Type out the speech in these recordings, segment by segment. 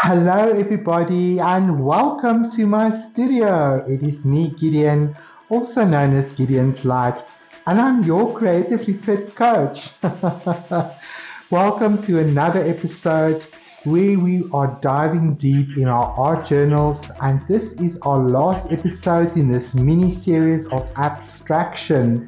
Hello, everybody, and welcome to my studio. It is me, Gideon, also known as Gideon's Light, and I'm your creatively fit coach. Welcome to another episode where we are diving deep in our art journals, and this is our last episode in this mini series of abstraction.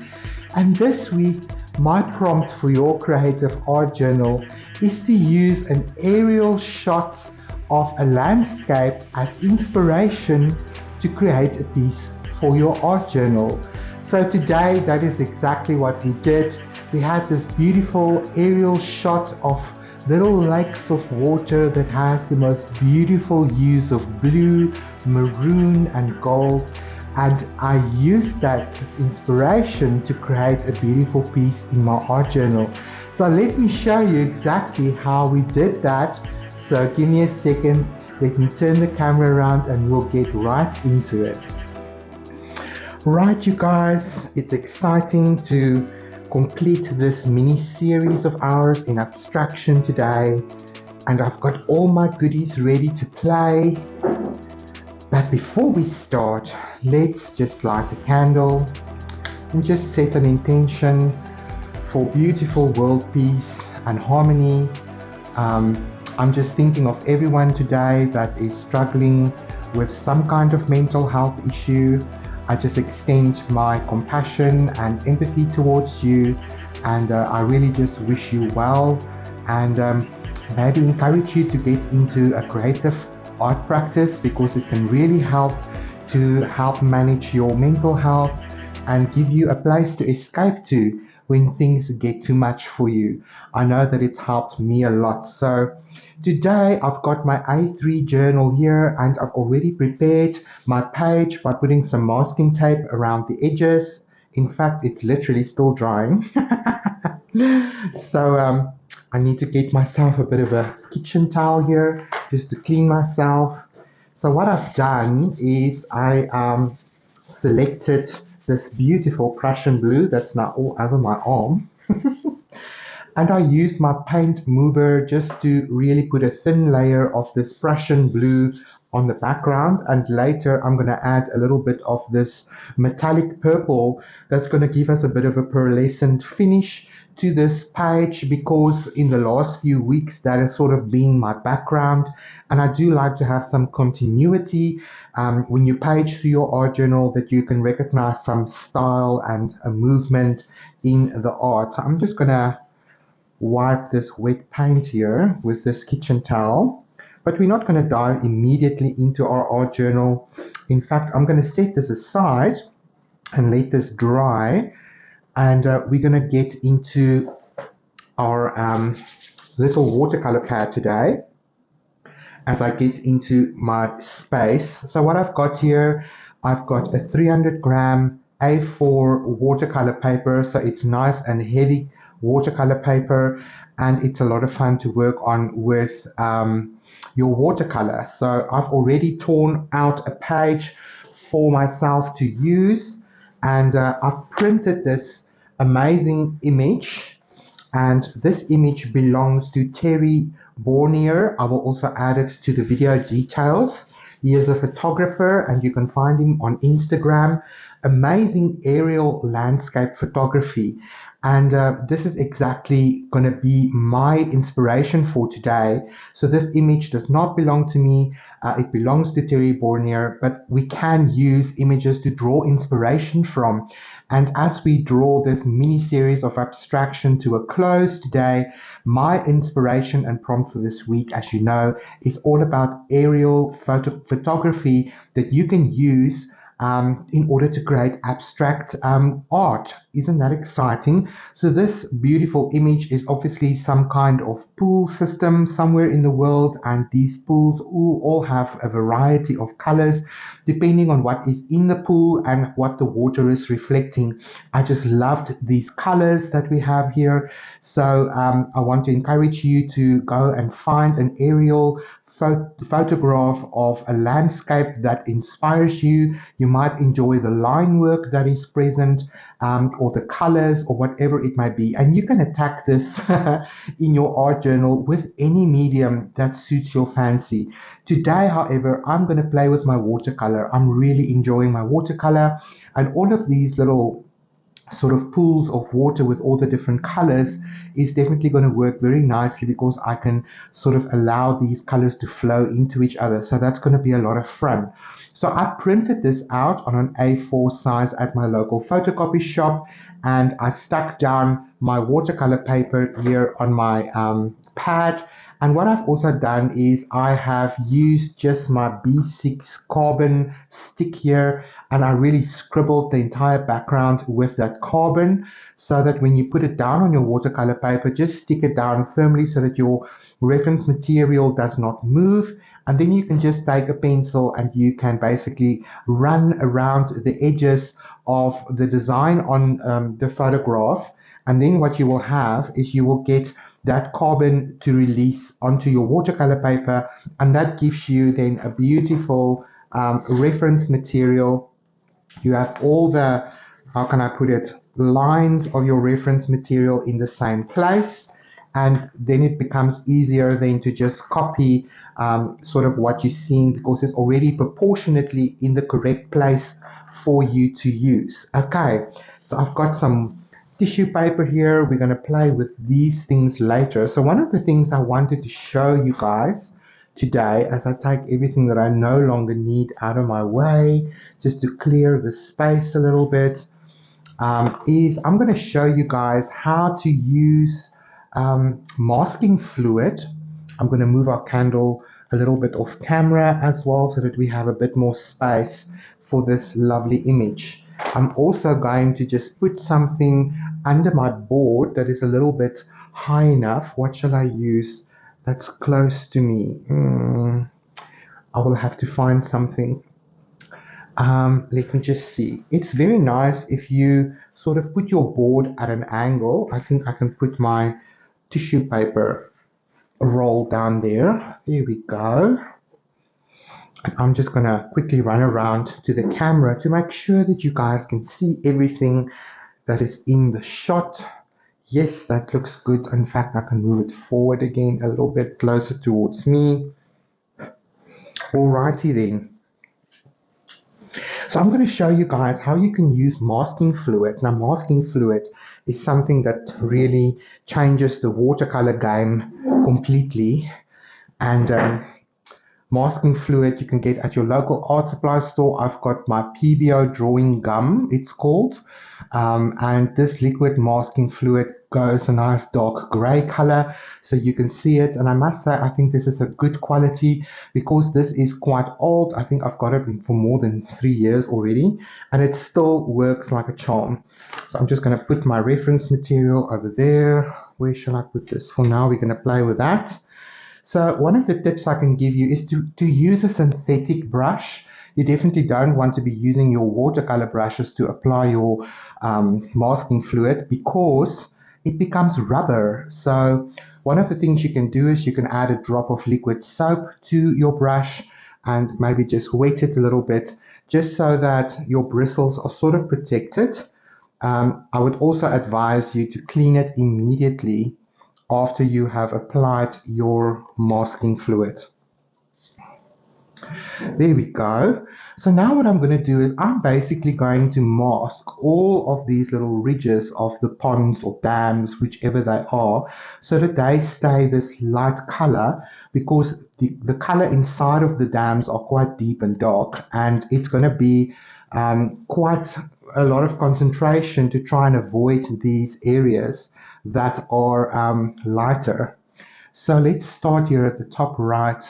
And this week, my prompt for your creative art journal is to use an aerial shot of a landscape as inspiration to create a piece for your art journal. So today, that is exactly what we did. We had this beautiful aerial shot of little lakes of water that has the most beautiful hues of blue, maroon, and gold. And I used that as inspiration to create a beautiful piece in my art journal. So let me show you exactly how we did that. So give me a second, let me turn the camera around and we'll get right into it. Right, you guys, it's exciting to complete this mini series of ours in abstraction today. And I've got all my goodies ready to play. But before we start, let's just light a candle and just set an intention for beautiful world peace and harmony. I'm just thinking of everyone today that is struggling with some kind of mental health issue. I just extend my compassion and empathy towards you, and I really just wish you well, and maybe encourage you to get into a creative art practice because it can really help manage your mental health and give you a place to escape to when things get too much for you. I know that it's helped me a lot. So today I've got my A3 journal here and I've already prepared my page by putting some masking tape around the edges. In fact, it's literally still drying. So I need to get myself a bit of a kitchen towel here just to clean myself. So what I've done is I selected this beautiful Prussian blue that's now all over my arm. And I used my paint mover just to really put a thin layer of this Prussian blue on the background, and later I'm going to add a little bit of this metallic purple that's going to give us a bit of a pearlescent finish to this page, because in the last few weeks that has sort of been my background, and I do like to have some continuity when you page through your art journal, that you can recognize some style and a movement in the art. So I'm just going to wipe this wet paint here with this kitchen towel, but we're not going to dive immediately into our art journal. In fact, I'm going to set this aside and let this dry, and we're going to get into our little watercolor pad today as I get into my space. So what I've got here, I've got a 300 gram A4 watercolor paper, so it's nice and heavy watercolor paper, and it's a lot of fun to work on with your watercolor. So I've already torn out a page for myself to use, and I've printed this amazing image, and this image belongs to Terry Bornier. I will also add it to the video details. He is a photographer and you can find him on Instagram. Amazing aerial landscape photography. And this is exactly going to be my inspiration for today. So this image does not belong to me. It belongs to Terry Bornier, but we can use images to draw inspiration from. And as we draw this mini series of abstraction to a close today, my inspiration and prompt for this week, as you know, is all about aerial photography that you can use in order to create abstract art. Isn't that exciting? So this beautiful image is obviously some kind of pool system somewhere in the world, and these pools all have a variety of colors depending on what is in the pool and what the water is reflecting. I just loved these colors that we have here. So I want to encourage you to go and find an aerial photograph of a landscape that inspires you. You might enjoy the line work that is present, or the colors, or whatever it might be. And you can attack this in your art journal with any medium that suits your fancy. Today, however, I'm going to play with my watercolor. I'm really enjoying my watercolor, and all of these little sort of pools of water with all the different colors is definitely going to work very nicely, because I can sort of allow these colors to flow into each other. So that's going to be a lot of fun. So I printed this out on an A4 size at my local photocopy shop, and I stuck down my watercolor paper here on my pad. And what I've also done is I have used just my B6 carbon stick here, and I really scribbled the entire background with that carbon, so that when you put it down on your watercolor paper, just stick it down firmly so that your reference material does not move. And then you can just take a pencil and you can basically run around the edges of the design on the photograph. And then what you will have is you will get that carbon to release onto your watercolor paper, and that gives you then a beautiful reference material. You have all the, how can I put it, lines of your reference material in the same place, and then it becomes easier then to just copy sort of what you're seeing, because it's already proportionately in the correct place for you to use. Okay, so I've got some tissue paper here. We're going to play with these things later. So one of the things I wanted to show you guys today, as I take everything that I no longer need out of my way, just to clear the space a little bit, is I'm going to show you guys how to use masking fluid. I'm going to move our candle a little bit off camera as well, so that we have a bit more space for this lovely image. I'm also going to just put something under my board that is a little bit high enough. What shall I use that's close to me? I will have to find something. Let me just see. It's very nice if you sort of put your board at an angle. I think I can put my tissue paper roll down there. There we go. And I'm just going to quickly run around to the camera to make sure that you guys can see everything that is in the shot. Yes, that looks good. In fact, I can move it forward again a little bit closer towards me. Alrighty then. So I'm going to show you guys how you can use masking fluid. Now, masking fluid is something that really changes the watercolor game completely. And masking fluid you can get at your local art supply store. I've got my PBO drawing gum, it's called. And this liquid masking fluid goes a nice dark gray color, so you can see it. And I must say, I think this is a good quality, because this is quite old. I think I've got it for more than 3 years already, and it still works like a charm. So I'm just going to put my reference material over there. Where shall I put this? For now, we're going to play with that. So one of the tips I can give you is to use a synthetic brush. You definitely don't want to be using your watercolor brushes to apply your masking fluid, because it becomes rubber. So one of the things you can do is you can add a drop of liquid soap to your brush and maybe just wet it a little bit, just so that your bristles are sort of protected. I would also advise you to clean it immediately after you have applied your masking fluid. There we go. So now what I'm going to do is I'm basically going to mask all of these little ridges of the ponds or dams, whichever they are, so that they stay this light color, because the color inside of the dams are quite deep and dark, and it's going to be quite a lot of concentration to try and avoid these areas that are lighter. So let's start here at the top right.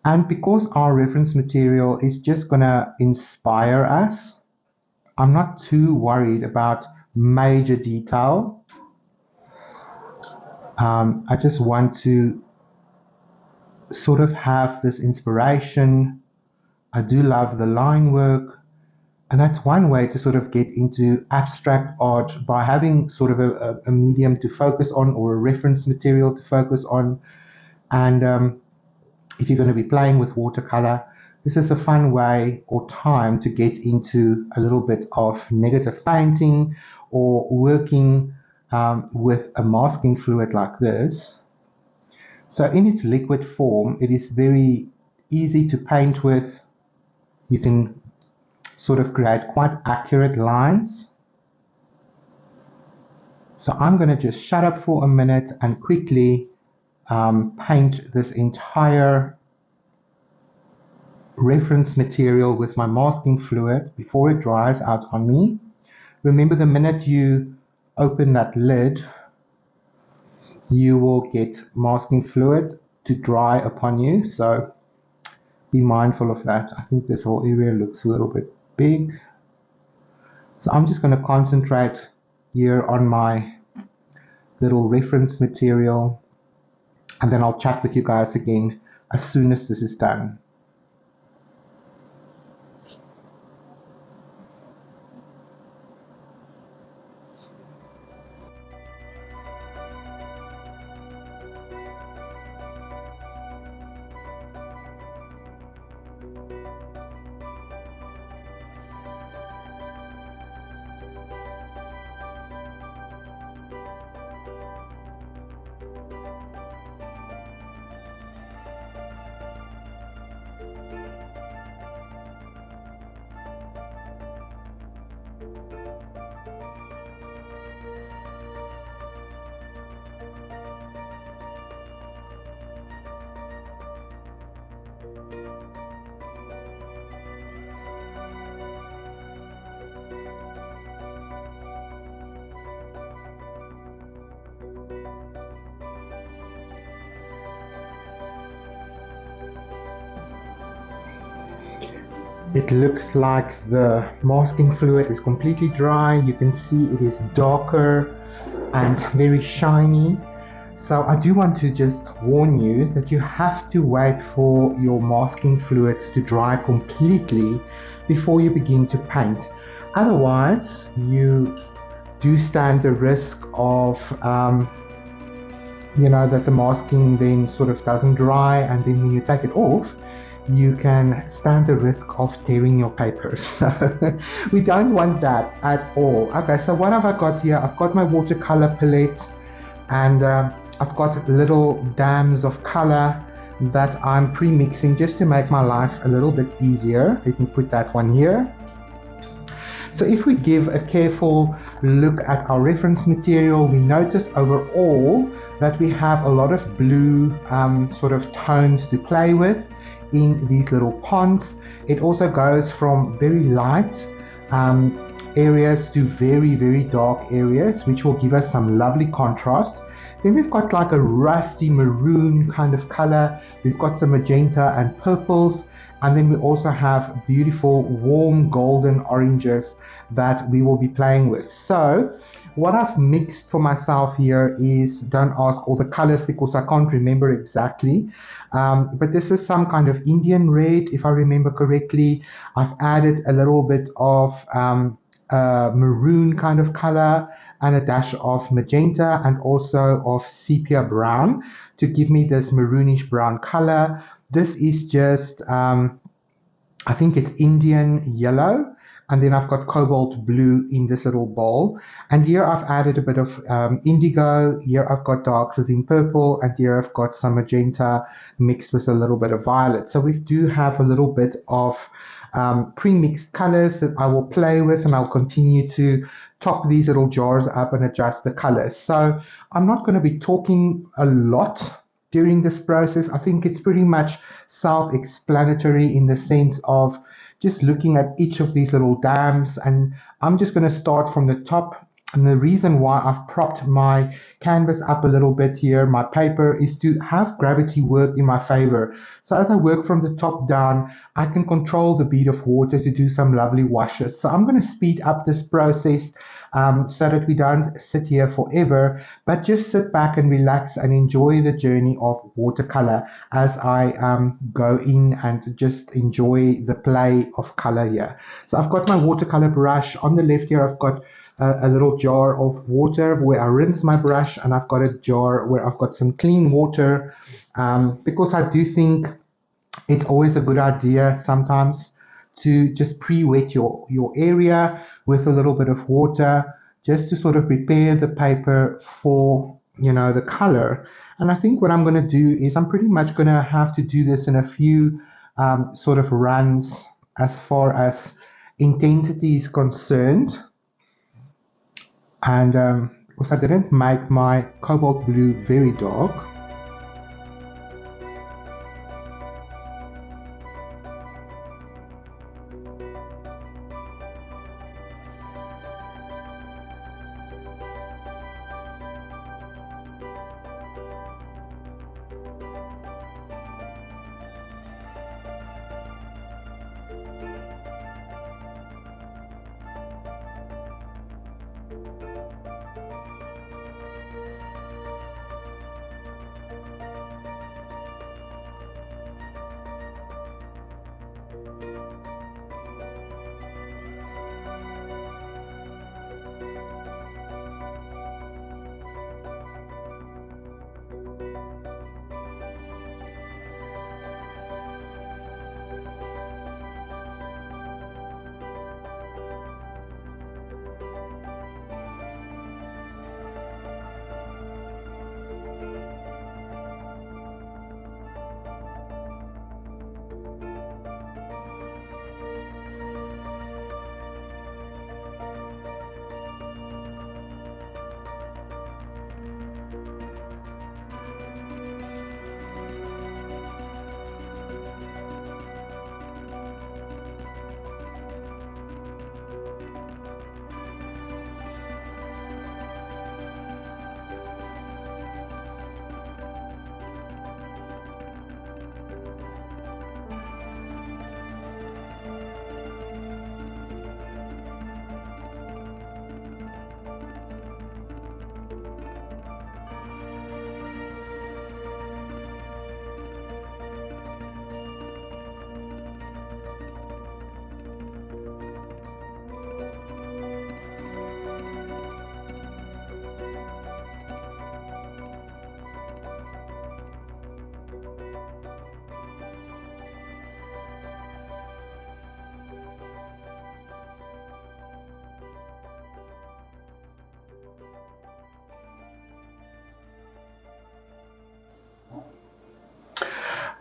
And because our reference material is just going to inspire us, I'm not too worried about major detail. I just want to sort of have this inspiration. I do love the line work. And that's one way to sort of get into abstract art, by having sort of a medium to focus on, or a reference material to focus on. And if you're going to be playing with watercolor, this is a fun way or time to get into a little bit of negative painting or working with a masking fluid like this. So in its liquid form, it is very easy to paint with. You can sort of create quite accurate lines. So I'm going to just shut up for a minute and quickly paint this entire reference material with my masking fluid before it dries out on me. Remember, the minute you open that lid, you will get masking fluid to dry upon you, so be mindful of that. I think this whole area looks a little bit big, so I'm just going to concentrate here on my little reference material, and then I'll chat with you guys again as soon as this is done. It looks like the masking fluid is completely dry. You can see it is darker and very shiny. So I do want to just warn you that you have to wait for your masking fluid to dry completely before you begin to paint. Otherwise, you do stand the risk of that the masking then sort of doesn't dry, and then when you take it off, you can stand the risk of tearing your papers. We don't want that at all. Okay, so what have I got here? I've got my watercolor palette, and I've got little dams of color that I'm pre-mixing just to make my life a little bit easier. Let me put that one here. So if we give a careful look at our reference material, we notice overall that we have a lot of blue sort of tones to play with in these little ponds. It also goes from very light areas to very, very dark areas, which will give us some lovely contrast. Then we've got like a rusty maroon kind of color. We've got some magenta and purples. And then we also have beautiful warm golden oranges that we will be playing with. So what I've mixed for myself here is, don't ask all the colors because I can't remember exactly. But this is some kind of Indian red, if I remember correctly. I've added a little bit of maroon kind of color and a dash of magenta and also of sepia brown to give me this maroonish brown color. This is just, I think it's Indian yellow. And then I've got cobalt blue in this little bowl. And here I've added a bit of indigo. Here I've got darks as in purple. And here I've got some magenta mixed with a little bit of violet. So we do have a little bit of pre-mixed colors that I will play with, and I'll continue to top these little jars up and adjust the colors. So I'm not going to be talking a lot during this process. I think it's pretty much self-explanatory in the sense of just looking at each of these little dams, and I'm just going to start from the top. And the reason why I've propped my canvas up a little bit here, my paper, is to have gravity work in my favor. So as I work from the top down, I can control the bead of water to do some lovely washes. So I'm going to speed up this process so that we don't sit here forever, but just sit back and relax and enjoy the journey of watercolor as I go in and just enjoy the play of color here. So I've got my watercolor brush. On the left here, I've got a little jar of water where I rinse my brush, and I've got a jar where I've got some clean water because I do think it's always a good idea sometimes to just pre-wet your area with a little bit of water, just to sort of prepare the paper for, the color. And I think what I'm going to do is I'm pretty much going to have to do this in a few sort of runs as far as intensity is concerned. And because I didn't make my cobalt blue very dark.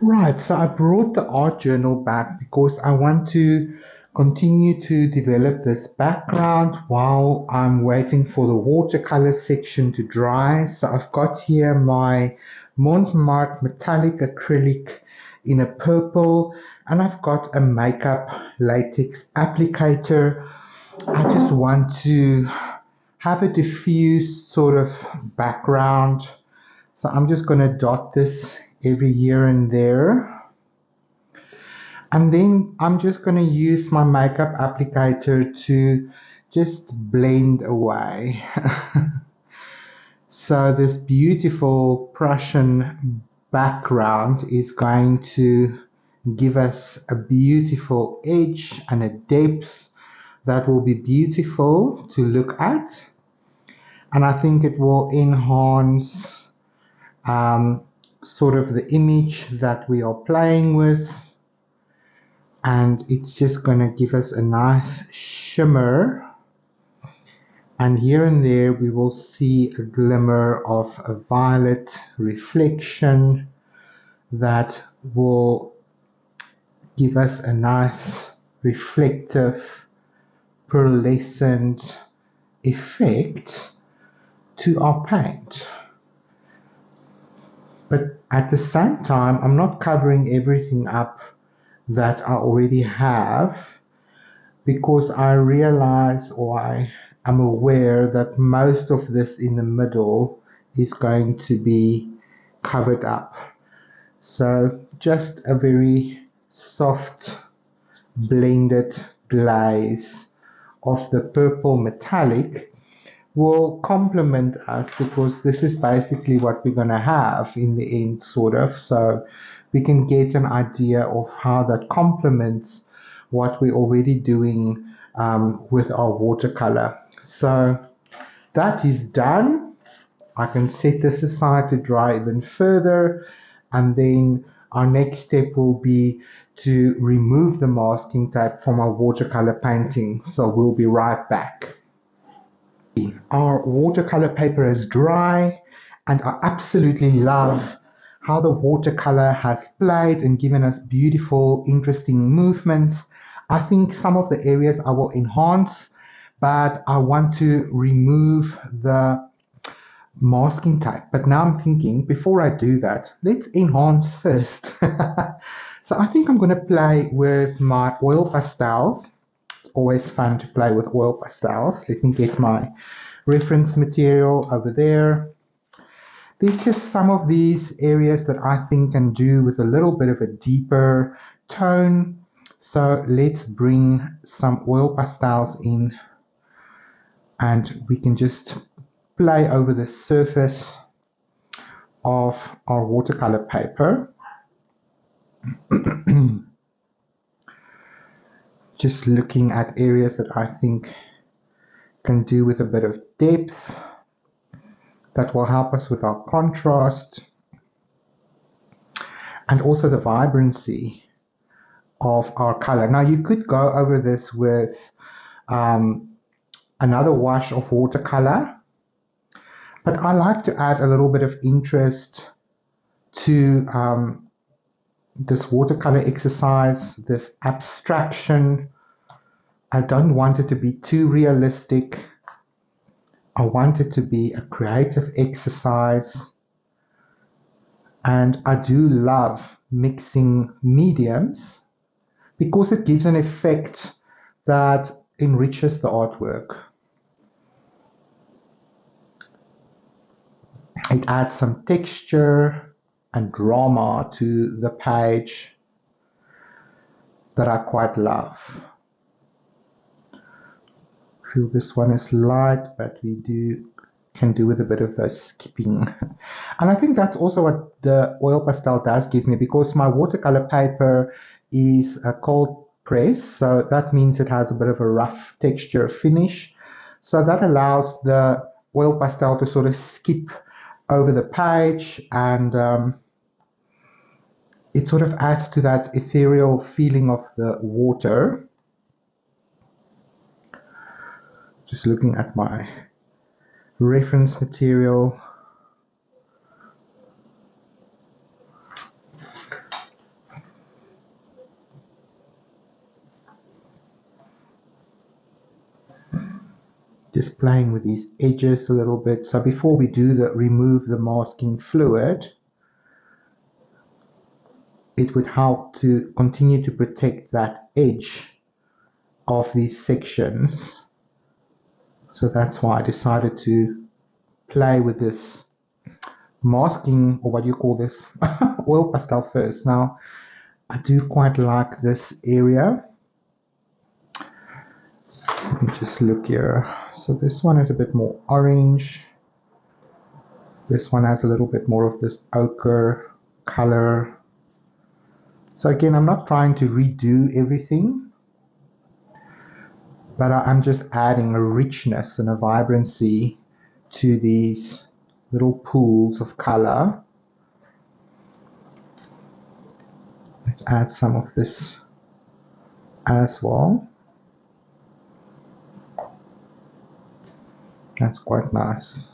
Right, so I brought the art journal back because I want to continue to develop this background while I'm waiting for the watercolor section to dry. So I've got here my Montmartre metallic acrylic in a purple, and I've got a makeup latex applicator. I just want to have a diffuse sort of background. So I'm just going to dot this every here and there. And then I'm just going to use my makeup applicator to just blend away. So this beautiful Prussian background is going to give us a beautiful edge and a depth that will be beautiful to look at. And I think it will enhance sort of the image that we are playing with, and it's just going to give us a nice shimmer, and here and there we will see a glimmer of a violet reflection that will give us a nice reflective pearlescent effect to our paint. But at the same time, I'm not covering everything up that I already have, because I realize, or I am aware, that most of this in the middle is going to be covered up. So just a very soft blended glaze of the purple metallic will complement us, because this is basically what we're going to have in the end, sort of. So we can get an idea of how that complements what we're already doing with our watercolor. So that is done. I can set this aside to dry even further, and then our next step will be to remove the masking tape from our watercolor painting. So we'll be right back. Our watercolor paper is dry, and I absolutely love how the watercolor has played and given us beautiful, interesting movements. I think some of the areas I will enhance, but I want to remove the masking tape. But now I'm thinking, before I do that, let's enhance first. So I think I'm going to play with my oil pastels. It's always fun to play with oil pastels. Let me get my reference material over there. There's just some of these areas that I think can do with a little bit of a deeper tone. So let's bring some oil pastels in, and we can just play over the surface of our watercolor paper. Just looking at areas that I think can do with a bit of depth that will help us with our contrast and also the vibrancy of our color. Now you could go over this with another wash of watercolor, but I like to add a little bit of interest to this watercolor exercise, this abstraction. I don't want it to be too realistic. I want it to be a creative exercise. And I do love mixing mediums because it gives an effect that enriches the artwork. It adds some texture and drama to the page that I quite love. I feel this one is light, but we can do with a bit of the skipping. And I think that's also what the oil pastel does give me, because my watercolor paper is a cold press, so that means it has a bit of a rough texture finish. So that allows the oil pastel to sort of skip over the page, and it sort of adds to that ethereal feeling of the water. Just looking at my reference material. Just playing with these edges a little bit. So before we remove the masking fluid, it would help to continue to protect that edge of these sections. So that's why I decided to play with this masking, or what you call this, oil pastel first. Now, I do quite like this area. Let me just look here. So this one is a bit more orange. This one has a little bit more of this ochre color. So again, I'm not trying to redo everything, but I'm just adding a richness and a vibrancy to these little pools of color. Let's add some of this as well. That's quite nice.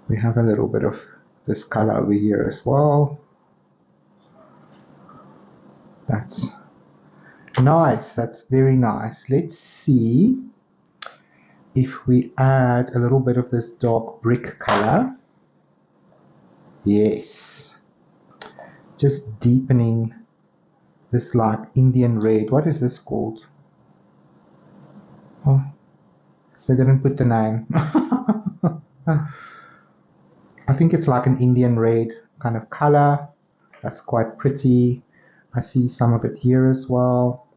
We have a little bit of this color over here as well. That's nice. That's very nice. Let's see if we add a little bit of this dark brick color. Yes. Just deepening this like Indian red. What is this called? Oh, they didn't put the name. I think it's like an Indian red kind of color. That's quite pretty. I see some of it here as well.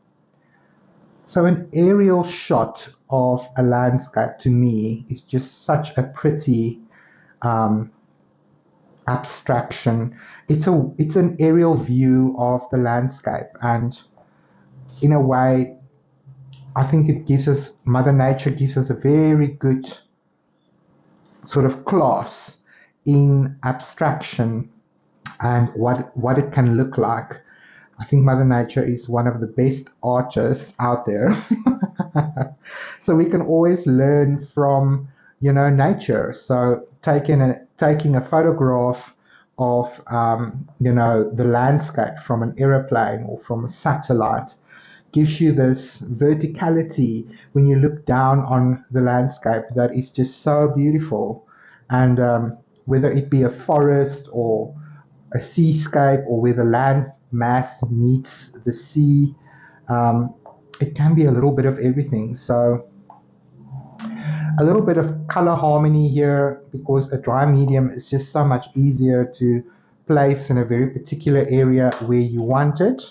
So an aerial shot of a landscape to me is just such a pretty abstraction. It's an aerial view of the landscape, and in a way, I think it gives us, Mother Nature gives us a very good sort of class in abstraction. and what it can look like. I think Mother Nature is one of the best artists out there. So we can always learn from, nature. So taking a photograph of, the landscape from an aeroplane or from a satellite gives you this verticality when you look down on the landscape that is just so beautiful. And whether it be a forest or a seascape, or where the land mass meets the sea, um, it can be a little bit of everything. So a little bit of color harmony here, because a dry medium is just so much easier to place in a very particular area where you want it.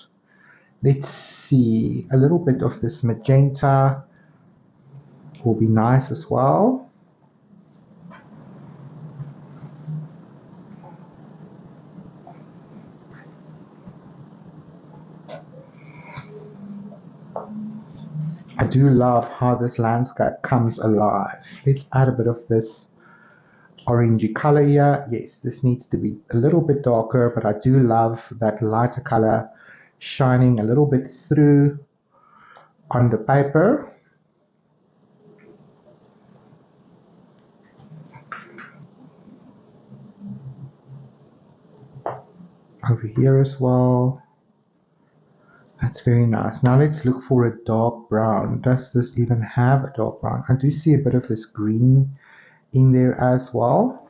Let's see, a little bit of this magenta will be nice as well. I do love how this landscape comes alive. Let's add a bit of this orangey color here. Yes, this needs to be a little bit darker, but I do love that lighter color shining a little bit through on the paper. Over here as well. That's very nice. Now let's look for a dark brown. Does this even have a dark brown? I do see a bit of this green in there as well.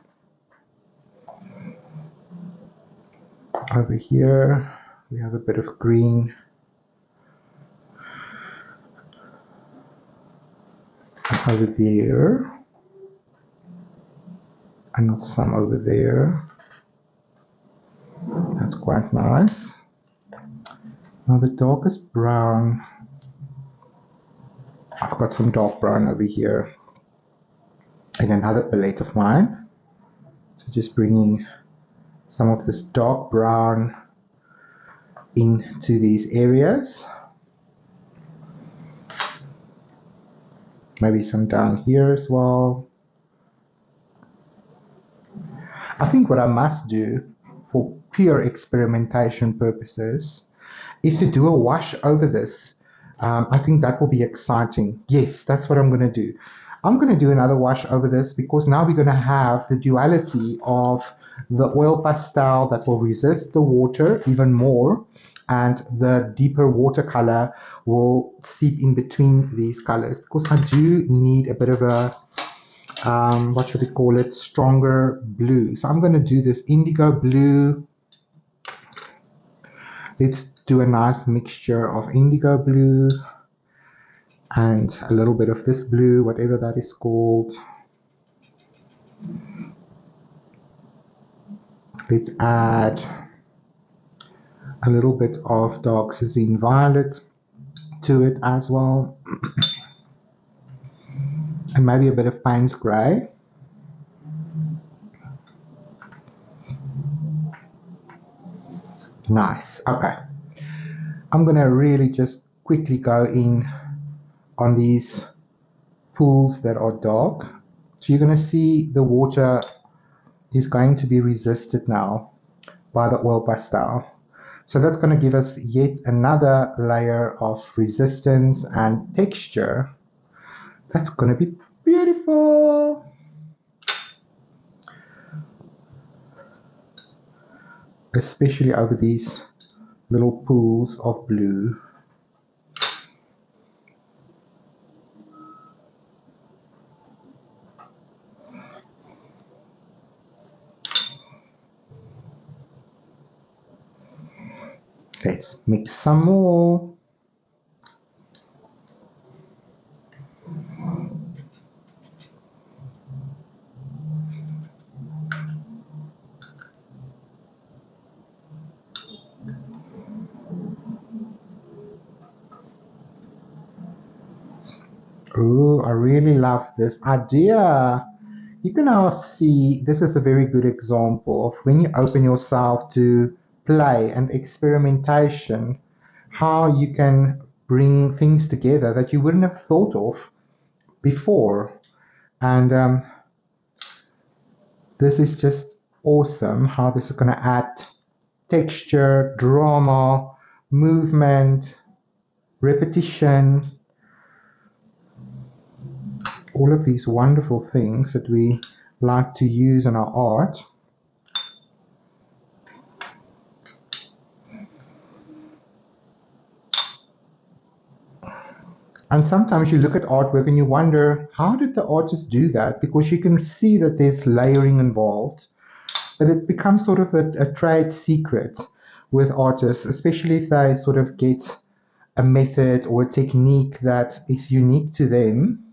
Over here we have a bit of green. Over there. And some over there. That's quite nice. Now the darkest brown, I've got some dark brown over here in another palette of mine. So just bringing some of this dark brown into these areas. Maybe some down here as well. I think what I must do for pure experimentation purposes is to do a wash over this. I think that will be exciting. Yes, that's what I'm going to do. I'm going to do another wash over this, because now we're going to have the duality of the oil pastel that will resist the water even more, and the deeper watercolor will seep in between these colors, because I do need a bit of a, what should we call it, stronger blue. So I'm going to do this indigo blue. Let's do a nice mixture of indigo blue and a little bit of this blue, whatever that is called. Let's add a little bit of dark Cezanne violet to it as well. And maybe a bit of Payne's grey. Nice. Okay. I'm going to really just quickly go in on these pools that are dark. So you're going to see the water is going to be resisted now by the oil pastel. So that's going to give us yet another layer of resistance and texture. That's going to be beautiful. Especially over these little pools of blue. Let's mix some more. Oh, I really love this idea. You can now see this is a very good example of when you open yourself to play and experimentation, how you can bring things together that you wouldn't have thought of before. And this is just awesome how this is going to add texture, drama, movement, repetition, all of these wonderful things that we like to use in our art. And sometimes you look at artwork and you wonder, how did the artist do that? Because you can see that there's layering involved, but it becomes sort of a trade secret with artists, especially if they sort of get a method or a technique that is unique to them,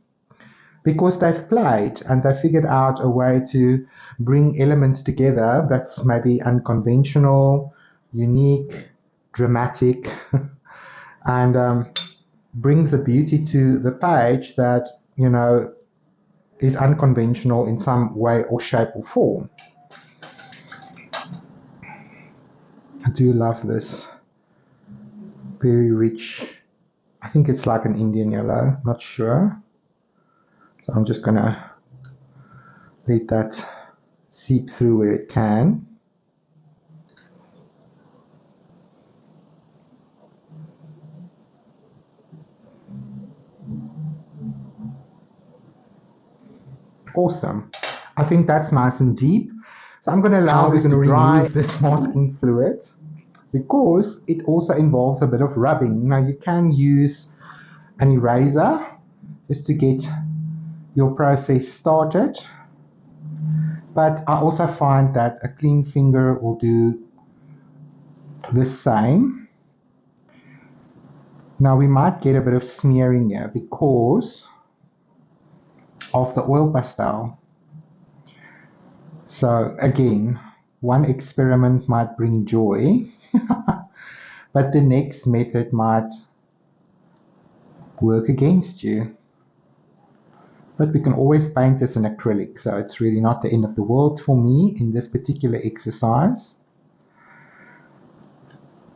because they've played and they figured out a way to bring elements together that's maybe unconventional, unique, dramatic, and brings a beauty to the page that, you know, is unconventional in some way or shape or form. I do love this. Very rich. I think it's like an Indian yellow, not sure. So I'm just gonna let that seep through where it can. Awesome. I think that's nice and deep. So I'm going to allow this to dry, this masking fluid, because it also involves a bit of rubbing. Now you can use an eraser just to get your process started, but I also find that a clean finger will do the same. Now we might get a bit of smearing here because of the oil pastel. So again, one experiment might bring joy, but the next method might work against you. But we can always paint this in acrylic, so it's really not the end of the world for me in this particular exercise.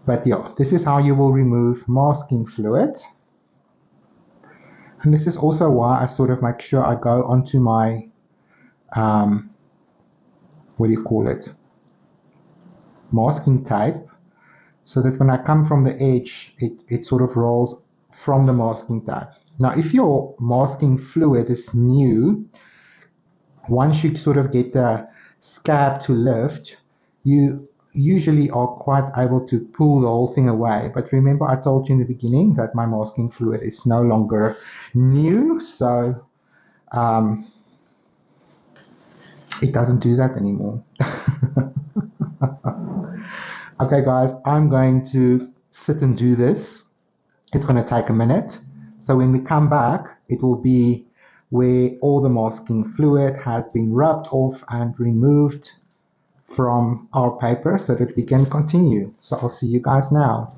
But yeah, this is how you will remove masking fluid. And this is also why I sort of make sure I go onto my, what do you call it, masking tape, so that when I come from the edge, it sort of rolls from the masking tape. Now, if your masking fluid is new, once you sort of get the scab to lift, you usually are quite able to pull the whole thing away. But remember, I told you in the beginning that my masking fluid is no longer new, so it doesn't do that anymore. Okay, guys, I'm going to sit and do this. It's going to take a minute. So when we come back, it will be where all the masking fluid has been rubbed off and removed from our paper so that we can continue. So I'll see you guys now.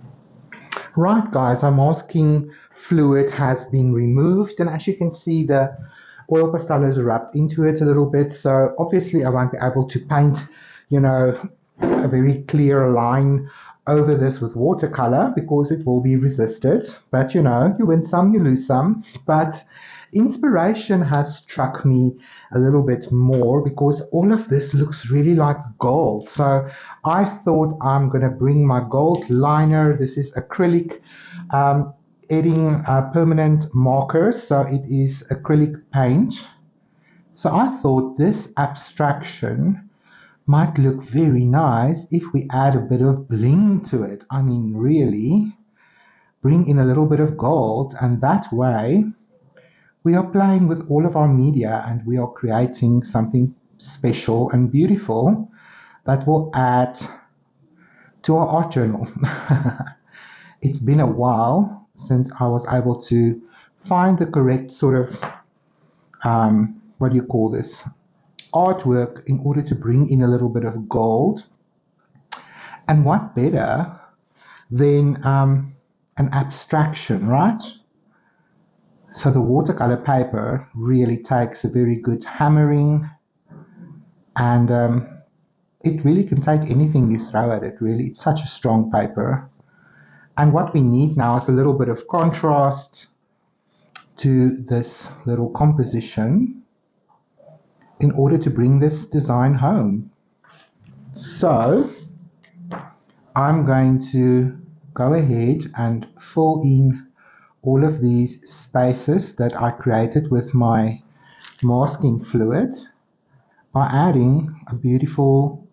Right, guys, our masking fluid has been removed, and as you can see, the oil pastel is rubbed into it a little bit. So obviously I won't be able to paint, you know, a very clear line over this with watercolor because it will be resisted. But you know, you win some, you lose some. But inspiration has struck me a little bit more because all of this looks really like gold. So I thought I'm going to bring my gold liner. This is acrylic adding permanent markers, so it is acrylic paint. So I thought this abstraction might look very nice if we add a bit of bling to it. I mean, really bring in a little bit of gold, and that way we are playing with all of our media and we are creating something special and beautiful that will add to our art journal. It's been a while since I was able to find the correct sort of, what do you call this, artwork in order to bring in a little bit of gold. And what better than an abstraction, right? So the watercolor paper really takes a very good hammering, and it really can take anything you throw at it, really. It's such a strong paper. And what we need now is a little bit of contrast to this little composition in order to bring this design home. So I'm going to go ahead and fill in all of these spaces that I created with my masking fluid by adding a beautiful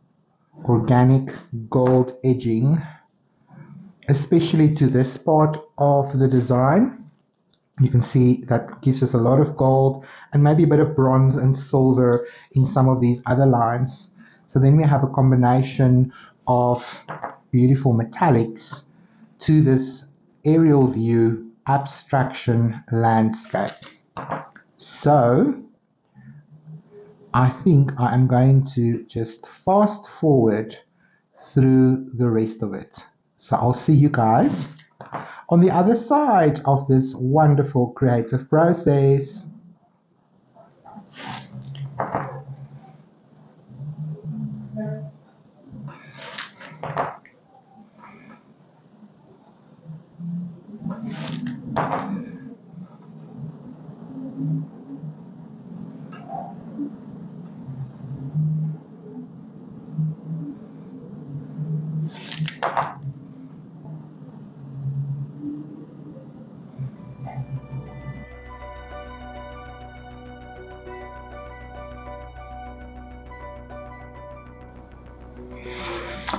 organic gold edging, especially to this part of the design. You can see that gives us a lot of gold and maybe a bit of bronze and silver in some of these other lines. So then we have a combination of beautiful metallics to this aerial view abstraction landscape. So I think I am going to just fast forward through the rest of it. So I'll see you guys on the other side of this wonderful creative process.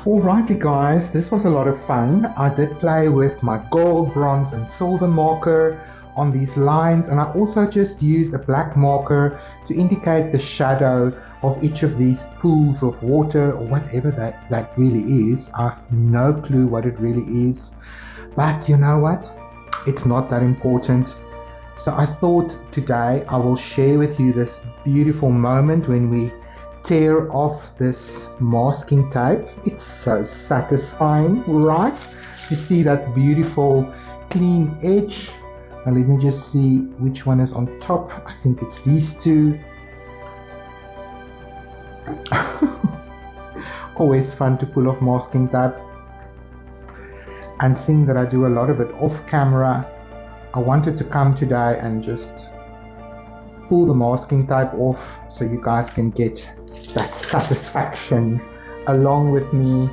Alrighty guys, this was a lot of fun. I did play with my gold, bronze and silver marker on these lines, and I also just used a black marker to indicate the shadow of each of these pools of water or whatever that really is. I have no clue what it really is, but you know what? It's not that important. So I thought today I will share with you this beautiful moment when we tear off this masking tape. It's so satisfying, right? You see that beautiful clean edge. And let me just see which one is on top. I think it's these two. Always fun to pull off masking tape. And seeing that I do a lot of it off camera, I wanted to come today and just pull the masking tape off so you guys can get that satisfaction along with me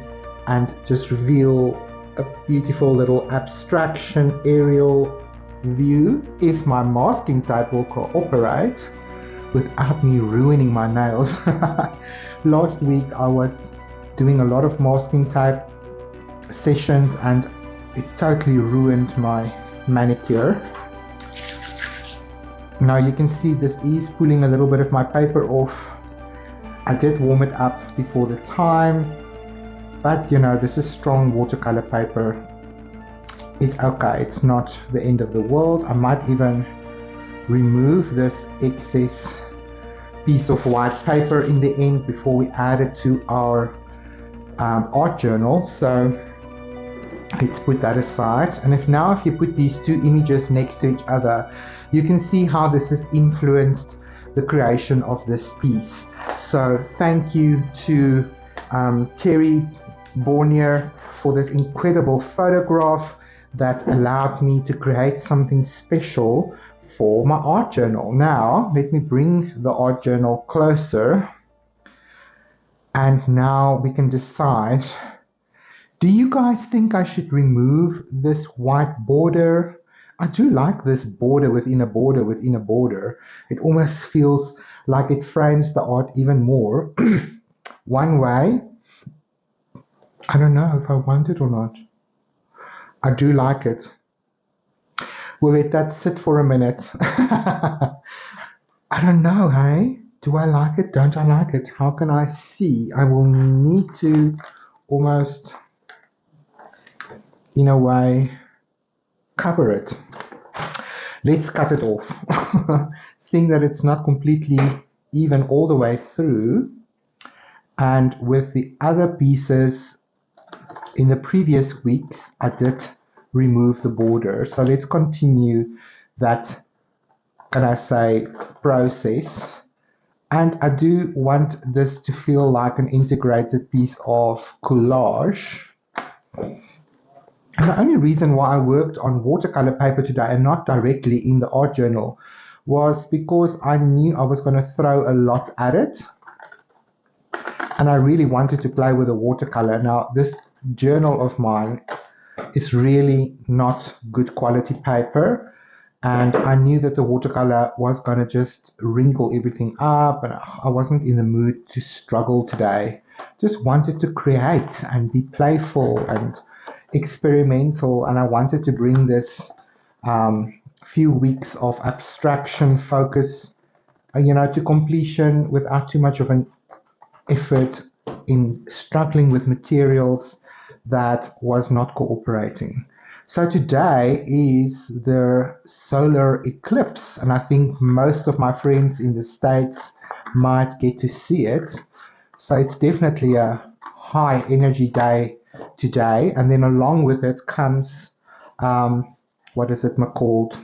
and just reveal a beautiful little abstraction aerial view if my masking tape will cooperate without me ruining my nails. Last week I was doing a lot of masking tape sessions and it totally ruined my manicure. Now you can see this is pulling a little bit of my paper off. I did warm it up before the time, but you know, this is strong watercolor paper. It's okay, it's not the end of the world. I might even remove this excess piece of white paper in the end before we add it to our art journal. So let's put that aside. And if you put these two images next to each other, you can see how this has influenced the creation of this piece. So thank you to Terry Bornier for this incredible photograph that allowed me to create something special for my art journal. Now let me bring the art journal closer, and now we can decide, do you guys think I should remove this white border? I do like this border within a border within a border. It almost feels like it frames the art even more. One way, I don't know if I want it or not. I do like it. We'll let that sit for a minute. I don't know, hey? Do I like it? Don't I like it? How can I see? I will need to almost, in a way, cover it. Let's cut it off. Seeing that it's not completely even all the way through, and with the other pieces in the previous weeks I did remove the border, so let's continue that, can I say, process. And I do want this to feel like an integrated piece of collage. And the only reason why I worked on watercolor paper today and not directly in the art journal was because I knew I was going to throw a lot at it. And I really wanted to play with the watercolor. Now, journal of mine is really not good quality paper, and I knew that the watercolor was going to just wrinkle everything up, and I wasn't in the mood to struggle today. Just wanted to create and be playful and experimental, and I wanted to bring this few weeks of abstraction focus, to completion without too much of an effort in struggling with materials that was not cooperating. So today is the solar eclipse, and I think most of my friends in the States might get to see it. So it's definitely a high energy day today, and then along with it comes, what is it called?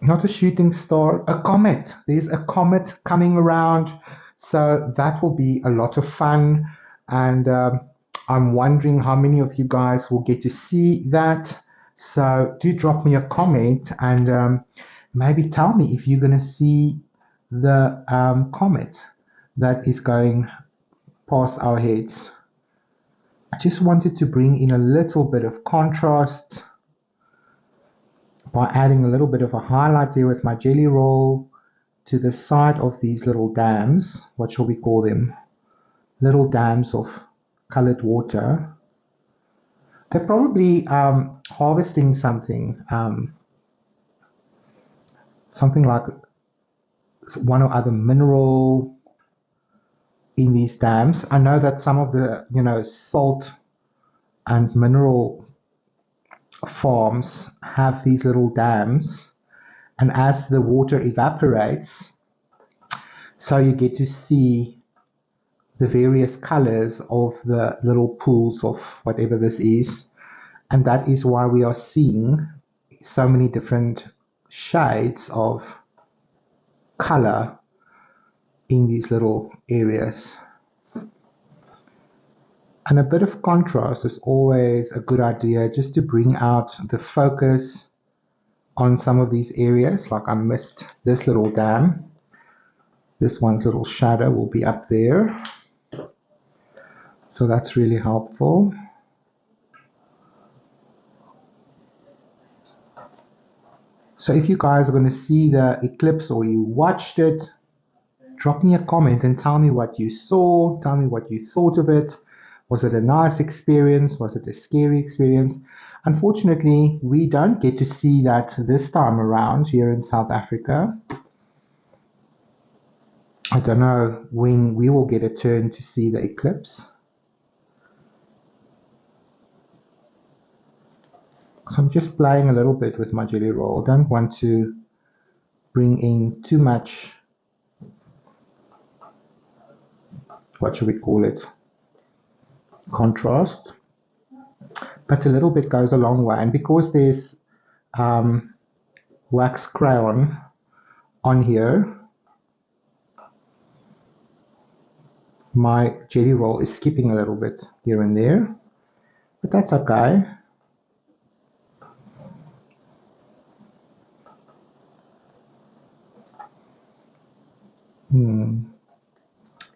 Not a shooting star, a comet. There's a comet coming around, so that will be a lot of fun. And I'm wondering how many of you guys will get to see that. So do drop me a comment and maybe tell me if you're going to see the comet that is going past our heads. I just wanted to bring in a little bit of contrast by adding a little bit of a highlight there with my jelly roll to the side of these little dams. What shall we call them? Little dams of colored water. They're probably harvesting something, something like one or other mineral in these dams. I know that some of the, salt and mineral farms have these little dams, and as the water evaporates, so you get to see the various colors of the little pools of whatever this is, and that is why we are seeing so many different shades of color in these little areas. And a bit of contrast is always a good idea, just to bring out the focus on some of these areas. Like I missed this little dam. This one's little shadow will be up there. So that's really helpful. So if you guys are going to see the eclipse or you watched it, drop me a comment and tell me what you saw. Tell me what you thought of it. Was it a nice experience? Was it a scary experience? Unfortunately, we don't get to see that this time around here in South Africa. I don't know when we will get a turn to see the eclipse. So I'm just playing a little bit with my jelly roll. I don't want to bring in too much, what should we call it, contrast, but a little bit goes a long way. And because there's wax crayon on here, my jelly roll is skipping a little bit here and there, but that's okay.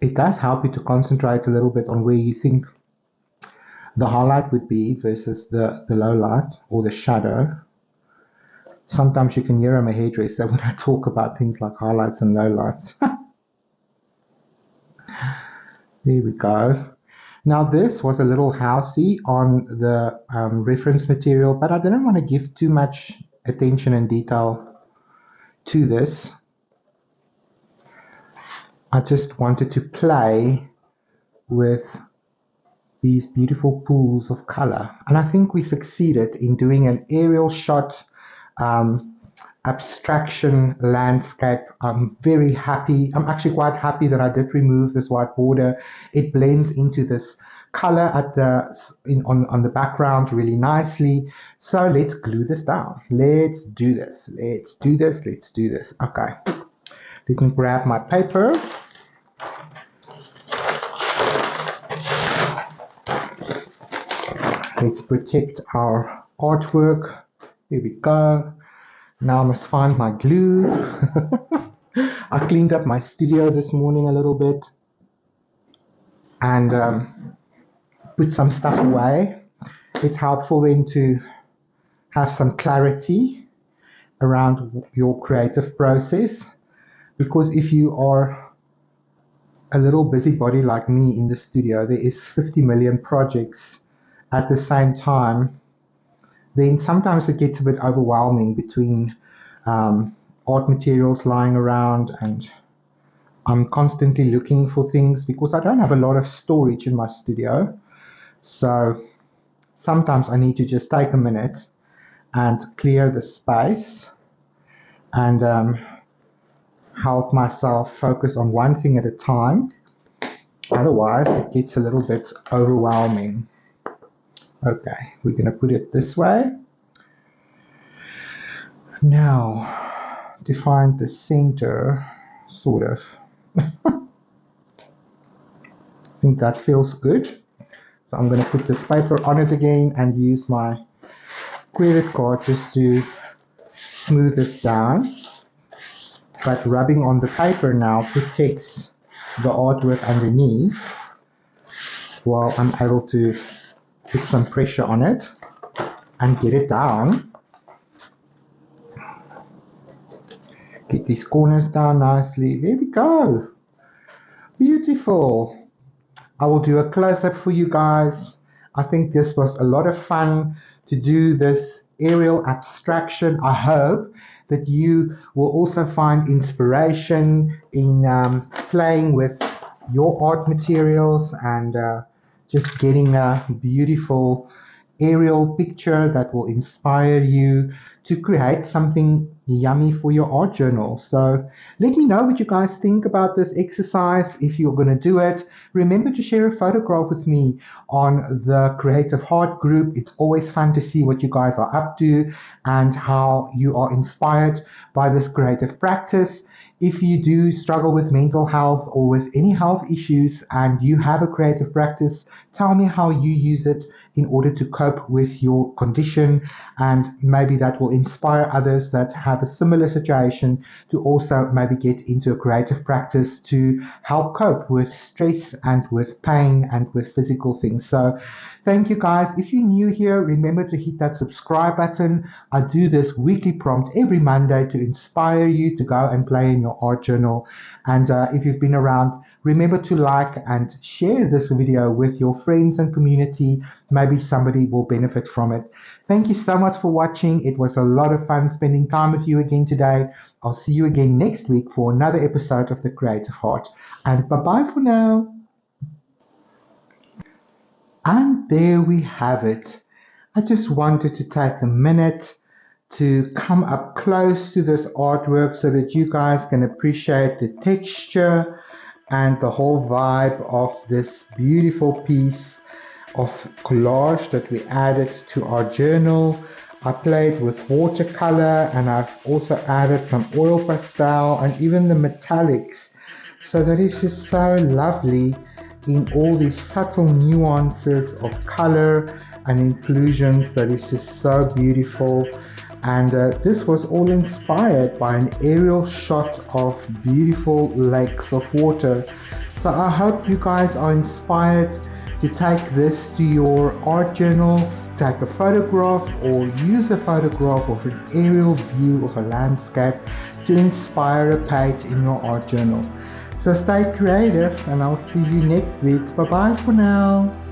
It does help you to concentrate a little bit on where you think the highlight would be versus the low light or the shadow. Sometimes you can hear I'm a hairdresser when I talk about things like highlights and lowlights. There we go. Now this was a little housey on the reference material, but I didn't want to give too much attention and detail to this. I just wanted to play with these beautiful pools of color. And I think we succeeded in doing an aerial shot, abstraction landscape. I'm very happy. I'm actually quite happy that I did remove this white border. It blends into this color at on the background really nicely. So let's glue this down. Let's do this. Let's do this. Let's do this. Okay. Let me grab my paper. Let's protect our artwork. There we go. Now I must find my glue. I cleaned up my studio this morning a little bit. and put some stuff away. It's helpful then to have some clarity around your creative process, because if you are a little busybody like me in the studio, there is 50 million projects at the same time, then sometimes it gets a bit overwhelming between art materials lying around, and I'm constantly looking for things because I don't have a lot of storage in my studio. So sometimes I need to just take a minute and clear the space and help myself focus on one thing at a time. Otherwise, it gets a little bit overwhelming. Okay, we're going to put it this way. Now, to find the center, sort of. I think that feels good. So I'm going to put this paper on it again and use my credit card just to smooth this down. But rubbing on the paper now protects the artwork underneath while I'm able to put some pressure on it and get it down. Get these corners down nicely. There we go. Beautiful. I will do a close-up for you guys. I think this was a lot of fun to do this Arail abstraction. I hope that you will also find inspiration in playing with your art materials and just getting a beautiful aerial picture that will inspire you to create something yummy for your art journal. So let me know what you guys think about this exercise. If you're going to do it, remember to share a photograph with me on the Creative Heart group. It's always fun to see what you guys are up to and how you are inspired by this creative practice. If you do struggle with mental health or with any health issues and you have a creative practice, tell me how you use it in order to cope with your condition, and maybe that will inspire others that have a similar situation to also maybe get into a creative practice to help cope with stress and with pain and with physical things. So thank you guys. If you're new here, remember to hit that subscribe button. I do this weekly prompt every Monday to inspire you to go and play in your art journal. And if you've been around, remember to like and share this video with your friends and community. Maybe somebody will benefit from it. Thank you so much for watching. It was a lot of fun spending time with you again today. I'll see you again next week for another episode of The Creative Heart. And bye-bye for now. And there we have it. I just wanted to take a minute to come up close to this artwork so that you guys can appreciate the texture and the whole vibe of this beautiful piece of collage that we added to our journal. I played with watercolour and I've also added some oil pastel and even the metallics. So that is just so lovely in all these subtle nuances of colour and inclusions. That is just so beautiful. And this was all inspired by an aerial shot of beautiful lakes of water. So I hope you guys are inspired to take this to your art journals, take a photograph or use a photograph of an aerial view of a landscape to inspire a page in your art journal. So stay creative and I'll see you next week. Bye bye for now.